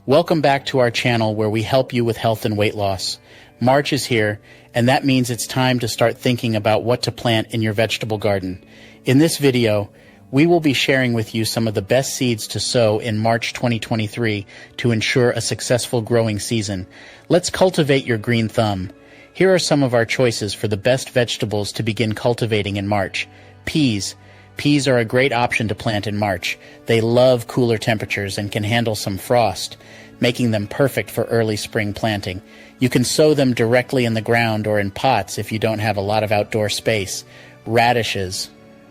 Welcome back to our channel where we help you with health and weight loss. March is here, and that means it's time to start thinking about what to plant in your vegetable garden. In this video, we will be sharing with you some of the best seeds to sow in March 2023 to ensure a successful growing season. Let's cultivate your green thumb. Here are some of our choices for the best vegetables to begin cultivating in March. Peas. Peas are a great option to plant in March. They love cooler temperatures and can handle some frost, making them perfect for early spring planting. You can sow them directly in the ground or in pots if you don't have a lot of outdoor space. Radishes.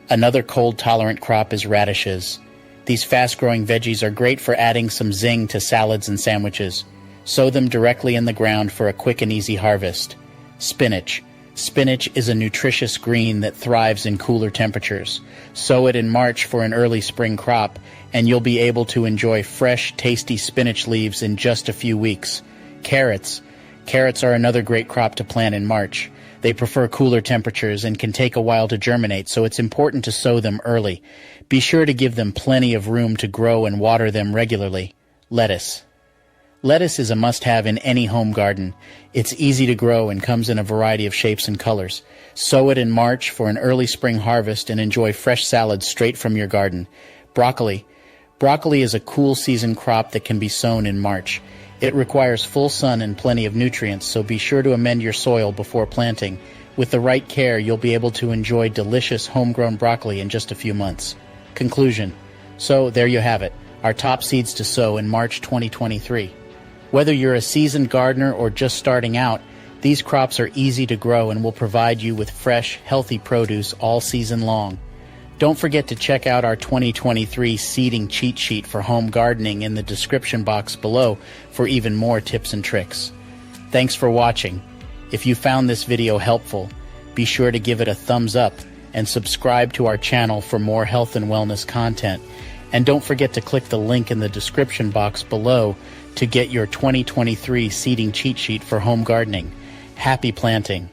Another cold-tolerant crop is radishes. These fast-growing veggies are great for adding some zing to salads and sandwiches. Sow them directly in the ground for a quick and easy harvest. Spinach. Spinach is a nutritious green that thrives in cooler temperatures. Sow it in March for an early spring crop, and you'll be able to enjoy fresh, tasty spinach leaves in just a few weeks. Carrots. Carrots are another great crop to plant in March. They prefer cooler temperatures and can take a while to germinate, so it's important to sow them early. Be sure to give them plenty of room to grow and water them regularly. Lettuce. Lettuce is a must-have in any home garden. It's easy to grow and comes in a variety of shapes and colors. Sow it in March for an early spring harvest and enjoy fresh salads straight from your garden. Broccoli. Broccoli is a cool season crop that can be sown in March. It requires full sun and plenty of nutrients, so be sure to amend your soil before planting. With the right care, you'll be able to enjoy delicious homegrown broccoli in just a few months. Conclusion. So there you have it, our top seeds to sow in March 2023. Whether you're a seasoned gardener or just starting out, these crops are easy to grow and will provide you with fresh, healthy produce all season long. Don't forget to check out our 2023 seeding cheat sheet for home gardening in the description box below for even more tips and tricks. Thanks for watching. If you found this video helpful, be sure to give it a thumbs up and subscribe to our channel for more health and wellness content. And don't forget to click the link in the description box below to get your 2023 seeding cheat sheet for home gardening. Happy planting!